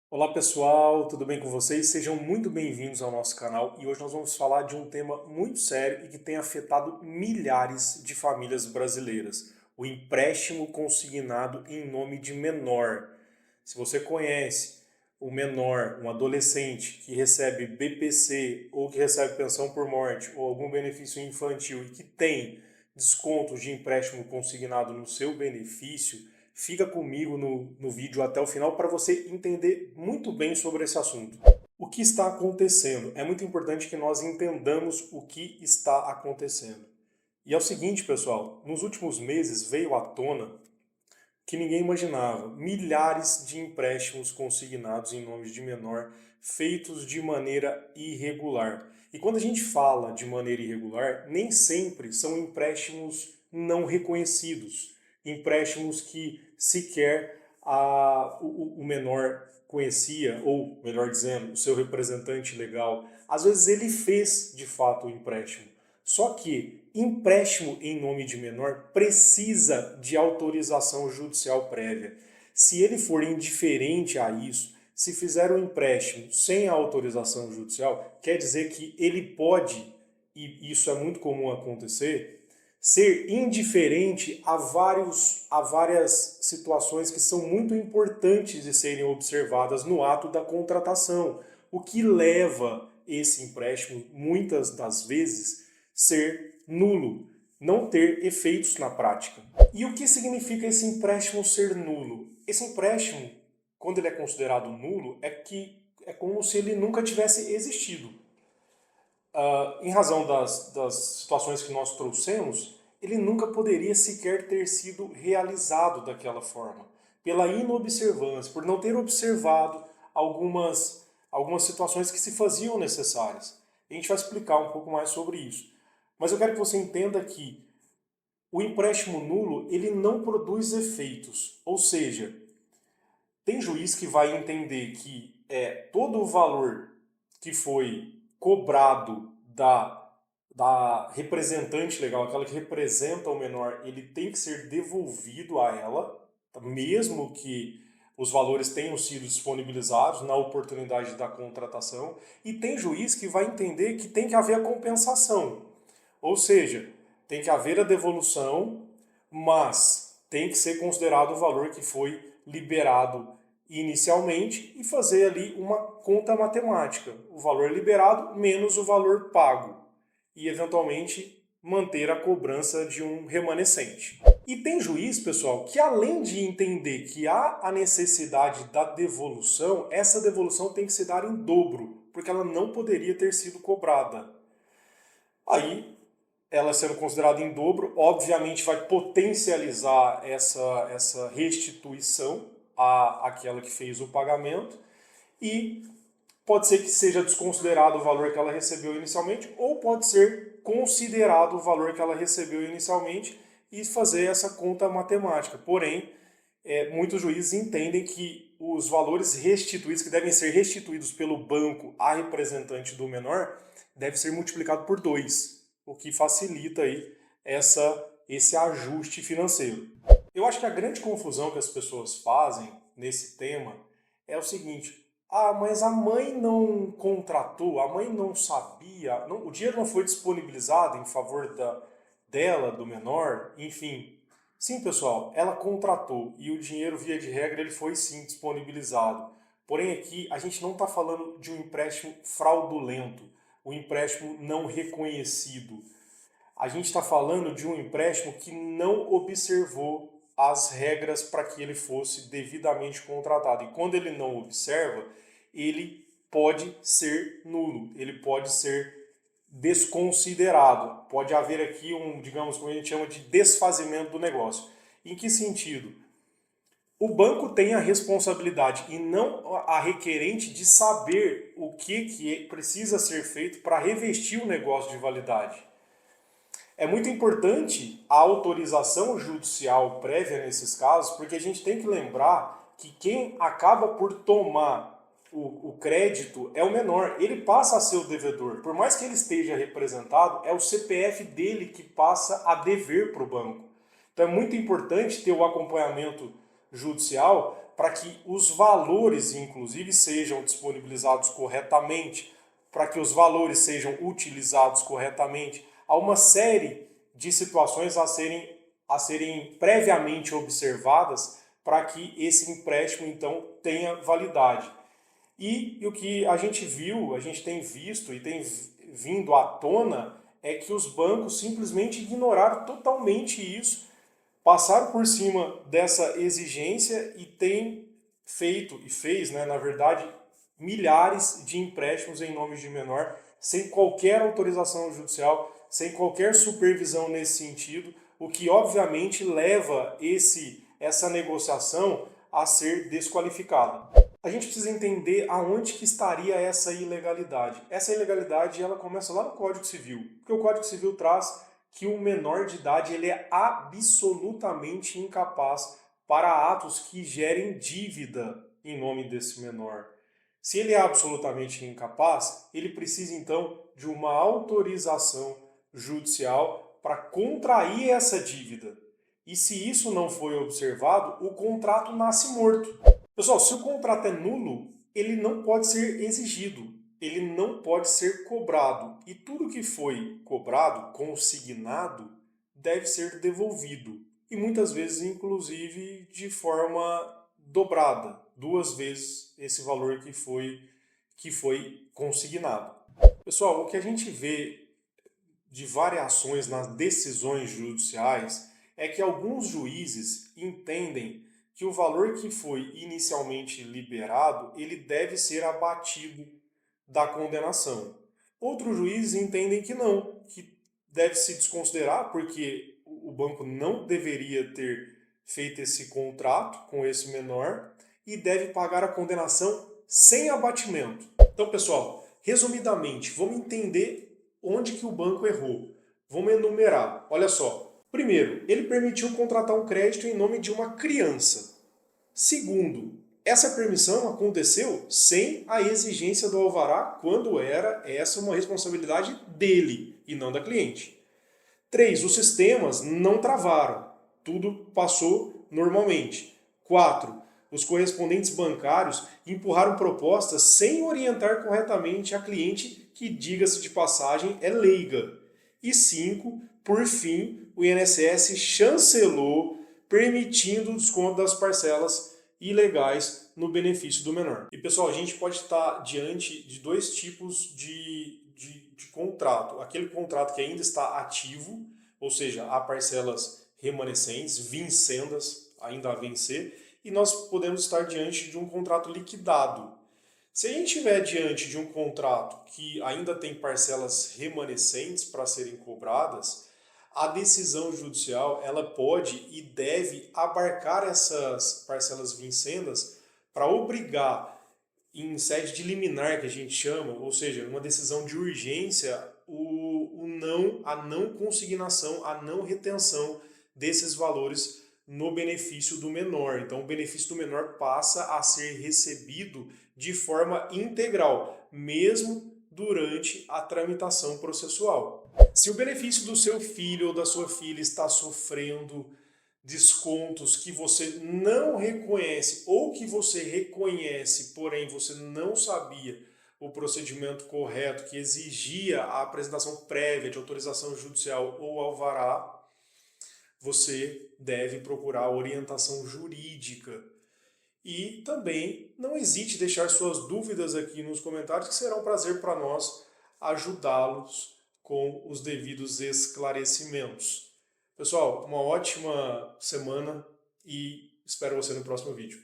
Olá pessoal, tudo bem com vocês? Sejam muito bem-vindos ao nosso canal e hoje nós vamos falar de um tema muito sério e que tem afetado milhares de famílias brasileiras: o empréstimo consignado em nome de menor. Se você conhece o menor, um adolescente que recebe BPC ou que recebe pensão por morte ou algum benefício infantil e que tem descontos de empréstimo consignado no seu benefício, fica comigo no vídeo até o final para você entender muito bem sobre esse assunto. O que está acontecendo? É muito importante que nós entendamos o que está acontecendo. E é o seguinte, pessoal, nos últimos meses veio à tona que ninguém imaginava. Milhares de empréstimos consignados em nome de menor, feitos de maneira irregular. E quando a gente fala de maneira irregular, nem sempre são empréstimos não reconhecidos, empréstimos que sequer o menor conhecia, ou melhor dizendo, o seu representante legal. Às vezes ele fez de fato o empréstimo. Só que empréstimo em nome de menor precisa de autorização judicial prévia. Se ele for indiferente a isso, se fizer um empréstimo sem a autorização judicial, quer dizer que ele pode, e isso é muito comum acontecer, ser indiferente a várias situações que são muito importantes de serem observadas no ato da contratação, o que leva esse empréstimo, muitas das vezes, ser nulo, não ter efeitos na prática. E o que significa esse empréstimo ser nulo? Esse empréstimo, quando ele é considerado nulo, é como se ele nunca tivesse existido. Em razão das situações que nós trouxemos, ele nunca poderia sequer ter sido realizado daquela forma, pela inobservância, por não ter observado algumas situações que se faziam necessárias. A gente vai explicar um pouco mais sobre isso. Mas eu quero que você entenda que o empréstimo nulo ele não produz efeitos, ou seja, tem juiz que vai entender que todo o valor que foi cobrado da representante legal, aquela que representa o menor, ele tem que ser devolvido a ela, mesmo que os valores tenham sido disponibilizados na oportunidade da contratação, e tem juiz que vai entender que tem que haver a compensação, ou seja, tem que haver a devolução, mas tem que ser considerado o valor que foi liberado inicialmente e fazer ali uma conta matemática. O valor liberado menos o valor pago. E, eventualmente, manter a cobrança de um remanescente. E tem juiz, pessoal, que além de entender que há a necessidade da devolução, essa devolução tem que se dar em dobro, porque ela não poderia ter sido cobrada. Aí, ela sendo considerada em dobro, obviamente vai potencializar essa restituição àquela que fez o pagamento e pode ser que seja desconsiderado o valor que ela recebeu inicialmente ou pode ser considerado o valor que ela recebeu inicialmente e fazer essa conta matemática. Porém, muitos juízes entendem que os valores restituídos, que devem ser restituídos pelo banco a representante do menor, deve ser multiplicado por 2, o que facilita aí esse ajuste financeiro. Eu acho que a grande confusão que as pessoas fazem nesse tema é o seguinte: ah, mas a mãe não contratou, a mãe não sabia, o dinheiro não foi disponibilizado em favor dela, do menor, enfim. Sim, pessoal, ela contratou e o dinheiro, via de regra, ele foi sim disponibilizado. Porém, aqui a gente não está falando de um empréstimo fraudulento, um empréstimo não reconhecido. A gente está falando de um empréstimo que não observou as regras para que ele fosse devidamente contratado. E quando ele não observa, ele pode ser nulo, ele pode ser desconsiderado. Pode haver aqui digamos, como a gente chama de desfazimento do negócio. Em que sentido? O banco tem a responsabilidade e não a requerente de saber o que precisa ser feito para revestir o negócio de validade. É muito importante a autorização judicial prévia nesses casos, porque a gente tem que lembrar que quem acaba por tomar o crédito é o menor. Ele passa a ser o devedor. Por mais que ele esteja representado, é o CPF dele que passa a dever para o banco. Então é muito importante ter o acompanhamento judicial para que os valores, inclusive, sejam disponibilizados corretamente, para que os valores sejam utilizados corretamente. Há uma série de situações a serem previamente observadas para que esse empréstimo, então, tenha validade. E o que a gente viu, a gente tem visto e tem vindo à tona é que os bancos simplesmente ignoraram totalmente isso, passaram por cima dessa exigência e tem feito, e fez, né, na verdade, milhares de empréstimos em nome de menor, sem qualquer autorização judicial, sem qualquer supervisão nesse sentido, o que obviamente leva essa negociação a ser desqualificada. A gente precisa entender aonde que estaria essa ilegalidade. Essa ilegalidade ela começa lá no Código Civil, porque o Código Civil traz que o menor de idade ele é absolutamente incapaz para atos que gerem dívida em nome desse menor. Se ele é absolutamente incapaz, ele precisa então de uma autorização judicial para contrair essa dívida. E se isso não foi observado, o contrato nasce morto. Pessoal, se o contrato é nulo, ele não pode ser exigido, ele não pode ser cobrado. E tudo que foi cobrado, consignado, deve ser devolvido. E muitas vezes, inclusive, de forma dobrada, 2 vezes esse valor que foi consignado. Pessoal, o que a gente vê de variações nas decisões judiciais é que alguns juízes entendem que o valor que foi inicialmente liberado, ele deve ser abatido da condenação. Outros juízes entendem que não, que deve se desconsiderar porque o banco não deveria ter feito esse contrato com esse menor e deve pagar a condenação sem abatimento. Então, pessoal, resumidamente, vamos entender onde que o banco errou. Vamos enumerar. Olha só. Primeiro, ele permitiu contratar um crédito em nome de uma criança. Segundo, essa permissão aconteceu sem a exigência do alvará quando era essa uma responsabilidade dele e não da cliente. 3, os sistemas não travaram. Tudo passou normalmente. 4, os correspondentes bancários empurraram propostas sem orientar corretamente a cliente, que, diga-se de passagem, é leiga. E 5, por fim, o INSS chancelou, permitindo o desconto das parcelas ilegais no benefício do menor. E pessoal, a gente pode estar diante de 2 tipos de contrato. Aquele contrato que ainda está ativo, ou seja, há parcelas remanescentes, vincendas, ainda a vencer, e nós podemos estar diante de um contrato liquidado. Se a gente estiver diante de um contrato que ainda tem parcelas remanescentes para serem cobradas, a decisão judicial ela pode e deve abarcar essas parcelas vincendas para obrigar, em sede de liminar que a gente chama, ou seja, uma decisão de urgência, a não consignação, a não retenção desses valores no benefício do menor. Então, o benefício do menor passa a ser recebido de forma integral, mesmo durante a tramitação processual. Se o benefício do seu filho ou da sua filha está sofrendo descontos que você não reconhece ou que você reconhece, porém você não sabia o procedimento correto que exigia a apresentação prévia de autorização judicial ou alvará, você deve procurar orientação jurídica. E também não hesite em deixar suas dúvidas aqui nos comentários, que será um prazer para nós ajudá-los com os devidos esclarecimentos. Pessoal, uma ótima semana e espero você no próximo vídeo.